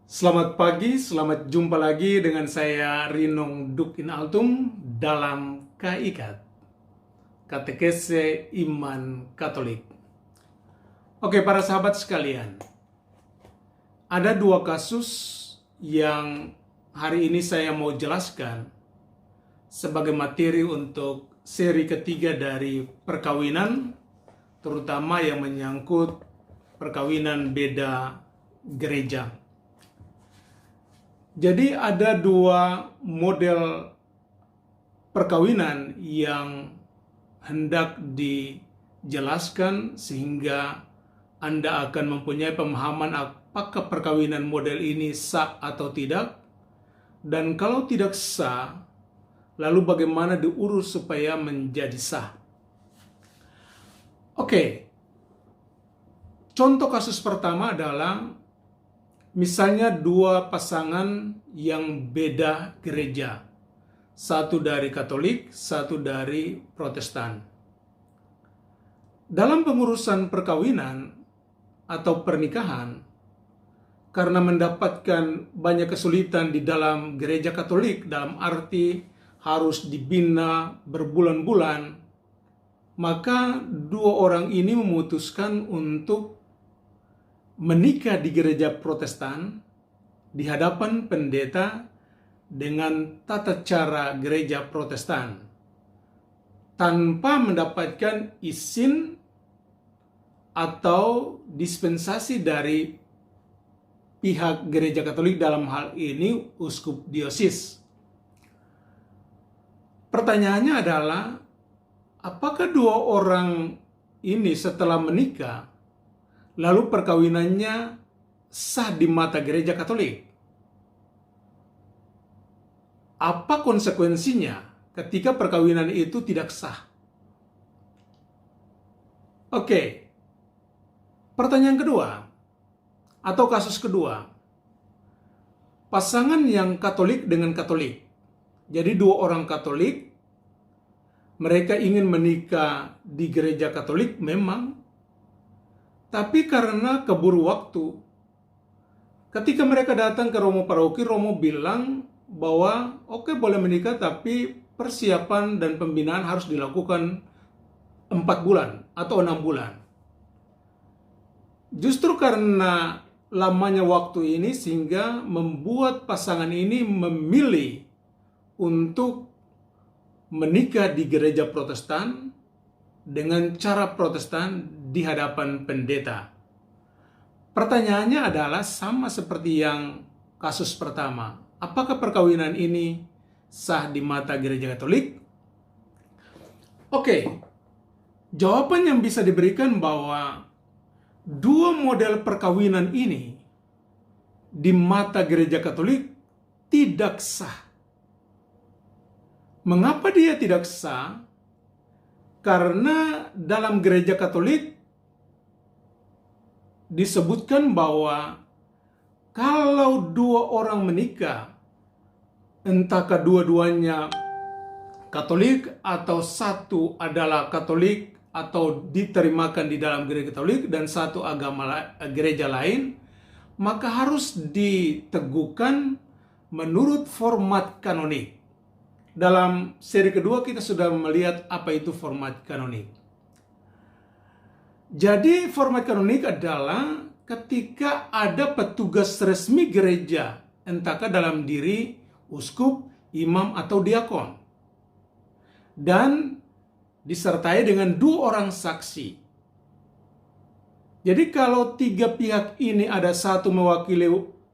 Selamat pagi, selamat jumpa lagi dengan saya Rinong Dukin Altum dalam KIKAT, Katekese Iman Katolik. Oke, para sahabat sekalian, ada dua kasus yang hari ini saya mau jelaskan sebagai materi untuk seri ketiga dari perkawinan, terutama yang menyangkut perkawinan beda gereja. Jadi ada dua model perkawinan yang hendak dijelaskan sehingga Anda akan mempunyai pemahaman apakah perkawinan model ini sah atau tidak, dan kalau tidak sah, lalu bagaimana diurus supaya menjadi sah. Oke, contoh kasus pertama adalah misalnya dua pasangan yang beda gereja, satu dari Katolik, satu dari Protestan. Dalam pengurusan perkawinan atau pernikahan, karena mendapatkan banyak kesulitan di dalam gereja Katolik, dalam arti harus dibina berbulan-bulan, maka dua orang ini memutuskan untuk menikah di gereja Protestan di hadapan pendeta dengan tata cara gereja Protestan tanpa mendapatkan izin atau dispensasi dari pihak gereja Katolik, dalam hal ini uskup diosis. Pertanyaannya adalah, apakah dua orang ini setelah menikah lalu perkawinannya sah di mata gereja Katolik? Apa konsekuensinya ketika perkawinan itu tidak sah? Oke, pertanyaan kedua atau kasus kedua, pasangan yang Katolik dengan Katolik. Jadi dua orang Katolik, mereka ingin menikah di gereja Katolik memang, tapi karena keburu waktu, ketika mereka datang ke Romo Paroki, Romo bilang bahwa oke, boleh menikah, tapi persiapan dan pembinaan harus dilakukan 4 bulan atau 6 bulan. Justru karena lamanya waktu ini sehingga membuat pasangan ini memilih untuk menikah di gereja Protestan dengan cara Protestan di hadapan pendeta. Pertanyaannya adalah sama seperti yang kasus pertama. Apakah perkawinan ini sah di mata gereja Katolik? Oke, jawaban yang bisa diberikan bahwa dua model perkawinan ini di mata gereja Katolik tidak sah. Mengapa dia tidak sah? Karena dalam gereja Katolik disebutkan bahwa kalau dua orang menikah, entah kedua-duanya Katolik atau satu adalah Katolik atau diterimakan di dalam gereja Katolik dan satu gereja lain, maka harus diteguhkan menurut format kanonik. Dalam seri kedua kita sudah melihat apa itu format kanonik. Jadi format kanonik adalah ketika ada petugas resmi gereja, entahkah dalam diri uskup, imam, atau diakon, dan disertai dengan dua orang saksi. Jadi kalau tiga pihak ini ada satu mewakili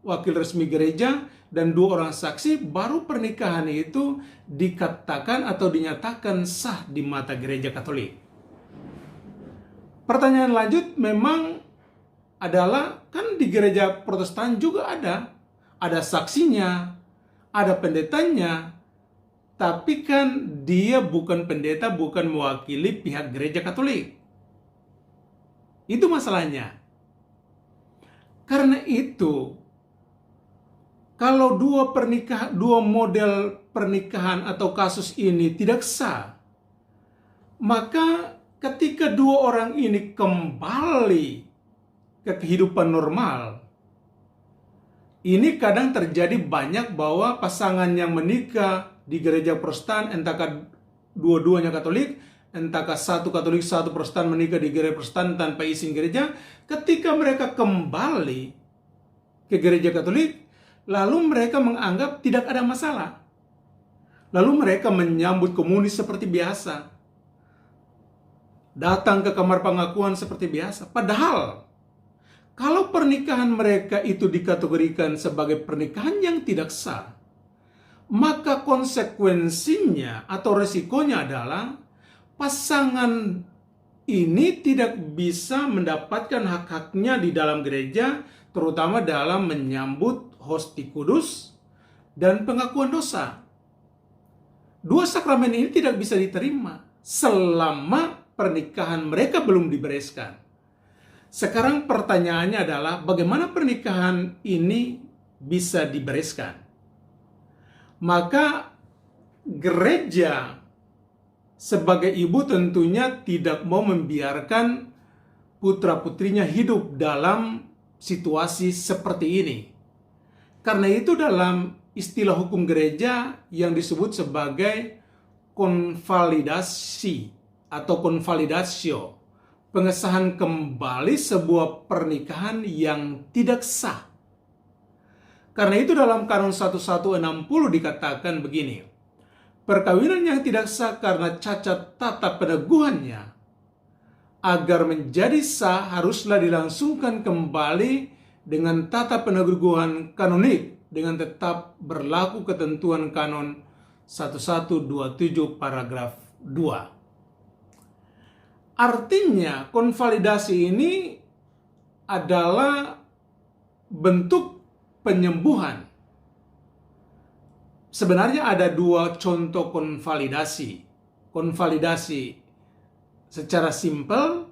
wakil resmi gereja dan dua orang saksi, baru pernikahan itu dikatakan atau dinyatakan sah di mata gereja Katolik. Pertanyaan lanjut memang adalah, kan di gereja Protestan juga ada saksinya, ada pendetanya, tapi kan dia bukan pendeta, bukan mewakili pihak gereja Katolik. Itu masalahnya. Karena itu, kalau dua model pernikahan atau kasus ini tidak sah, maka ketika dua orang ini kembali ke kehidupan normal, ini kadang terjadi banyak bahwa pasangan yang menikah di gereja Protestan, entahkah dua-duanya Katolik, entahkah satu Katolik, satu Protestan menikah di gereja Protestan tanpa izin gereja, ketika mereka kembali ke gereja Katolik, lalu mereka menganggap tidak ada masalah. Lalu mereka menyambut komunis seperti biasa. Datang ke kamar pengakuan seperti biasa. Padahal, kalau pernikahan mereka itu dikategorikan sebagai pernikahan yang tidak sah, maka konsekuensinya atau resikonya adalah pasangan ini tidak bisa mendapatkan hak-haknya di dalam gereja, terutama dalam menyambut hosti kudus dan pengakuan dosa. Dua sakramen ini tidak bisa diterima selama pernikahan mereka belum dibereskan. Sekarang pertanyaannya adalah bagaimana pernikahan ini bisa dibereskan? Maka gereja sebagai ibu tentunya tidak mau membiarkan putra-putrinya hidup dalam situasi seperti ini. Karena itu dalam istilah hukum gereja yang disebut sebagai konvalidasi atau konvalidatio, pengesahan kembali sebuah pernikahan yang tidak sah. Karena itu dalam Kanon 1160 dikatakan begini, perkawinan yang tidak sah karena cacat tata peneguhannya, agar menjadi sah haruslah dilangsungkan kembali dengan tata peneguhan kanonik dengan tetap berlaku ketentuan Kanon 1127 paragraf 2. Artinya konvalidasi ini adalah bentuk penyembuhan. Sebenarnya ada dua contoh konvalidasi. Konvalidasi secara simpel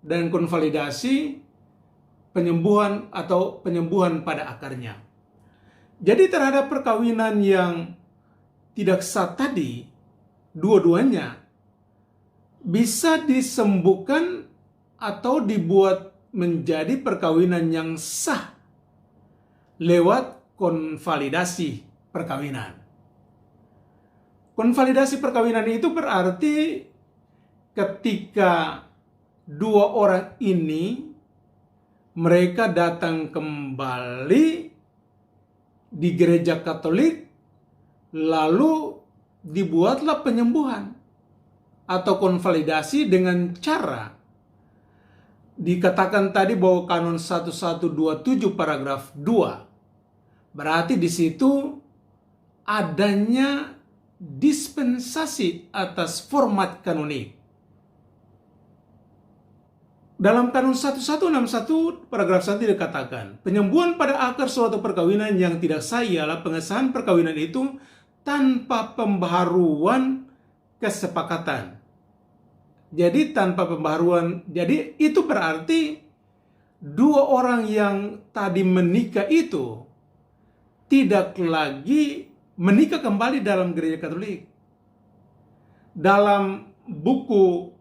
dan konvalidasi penyembuhan atau penyembuhan pada akarnya. Jadi terhadap perkawinan yang tidak sah tadi, dua-duanya bisa disembuhkan atau dibuat menjadi perkawinan yang sah lewat konvalidasi perkawinan. Konvalidasi perkawinan itu berarti ketika dua orang ini mereka datang kembali di gereja Katolik, lalu dibuatlah penyembuhan atau konvalidasi dengan cara dikatakan tadi bahwa Kanon 1127 paragraf 2. Berarti di situ adanya dispensasi atas format kanonik. Dalam Kanon 1161 paragraf 1 dikatakan, penyembuhan pada akar suatu perkawinan yang tidak sah ialah pengesahan perkawinan itu tanpa pembaharuan kesepakatan. Jadi tanpa pembaharuan, jadi itu berarti dua orang yang tadi menikah itu tidak lagi menikah kembali dalam gereja Katolik. Dalam buku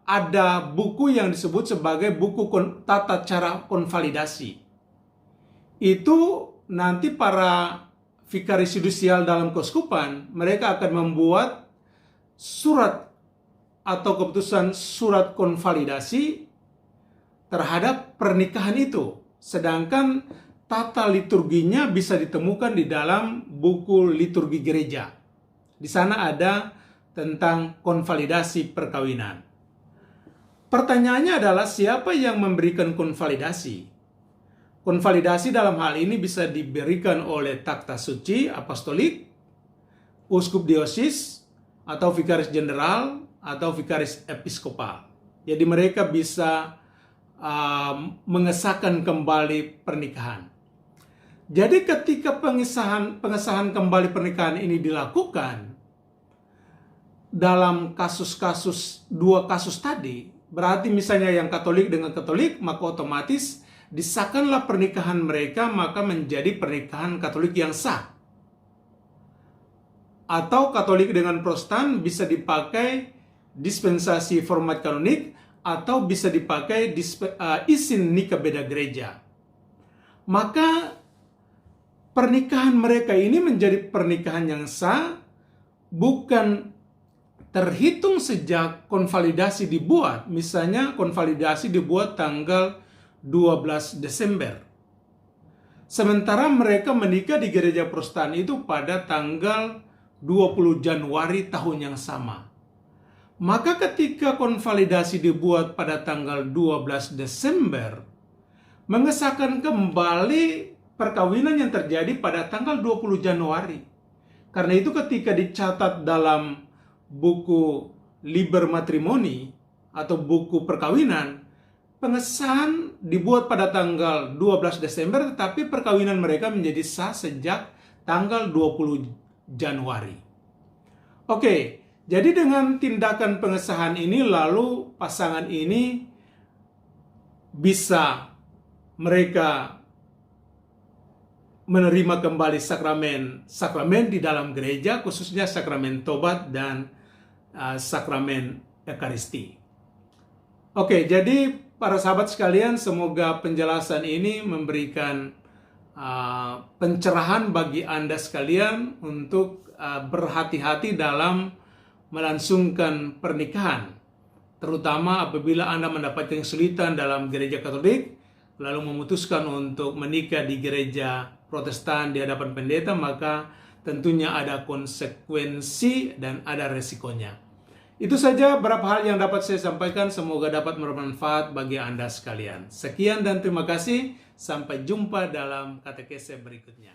ada buku yang disebut sebagai buku tata cara konvalidasi. Itu nanti para vikaris yudisyal dalam keuskupan, mereka akan membuat surat atau keputusan surat konvalidasi terhadap pernikahan itu. Sedangkan tata liturginya bisa ditemukan di dalam buku liturgi gereja. Di sana ada tentang konvalidasi perkawinan. Pertanyaannya adalah siapa yang memberikan konvalidasi? Konvalidasi dalam hal ini bisa diberikan oleh takhta suci apostolik, uskup diosis, atau vikaris jenderal, atau vikaris episkopal. Jadi mereka bisa mengesahkan kembali pernikahan. Jadi ketika pengesahan kembali pernikahan ini dilakukan dalam kasus-kasus dua kasus tadi, berarti misalnya yang Katolik dengan Katolik, maka otomatis disahkanlah pernikahan mereka, maka menjadi pernikahan Katolik yang sah. Atau Katolik dengan Protestan bisa dipakai dispensasi format kanonik, atau bisa dipakai izin nikah beda gereja. Maka pernikahan mereka ini menjadi pernikahan yang sah, bukan terhitung sejak konvalidasi dibuat. Misalnya konvalidasi dibuat tanggal 12 Desember. Sementara mereka menikah di gereja Protestan itu pada tanggal 20 Januari tahun yang sama. Maka ketika konvalidasi dibuat pada tanggal 12 Desember, mengesahkan kembali perkawinan yang terjadi pada tanggal 20 Januari. Karena itu ketika dicatat dalam buku Liber Matrimoni atau buku perkawinan, pengesahan dibuat pada tanggal 12 Desember, tetapi perkawinan mereka menjadi sah sejak tanggal 20 Januari. Oke, jadi dengan tindakan pengesahan ini, lalu pasangan ini bisa mereka menerima kembali sakramen di dalam gereja, khususnya sakramen tobat dan sakramen Ekaristi. Oke, jadi para sahabat sekalian, semoga penjelasan ini memberikan pencerahan bagi Anda sekalian untuk berhati-hati dalam melangsungkan pernikahan, terutama apabila Anda mendapatkan kesulitan dalam gereja Katolik, lalu memutuskan untuk menikah di gereja Protestan di hadapan pendeta, maka tentunya ada konsekuensi dan ada resikonya. Itu saja beberapa hal yang dapat saya sampaikan, semoga dapat bermanfaat bagi Anda sekalian. Sekian dan terima kasih, sampai jumpa dalam katekese berikutnya.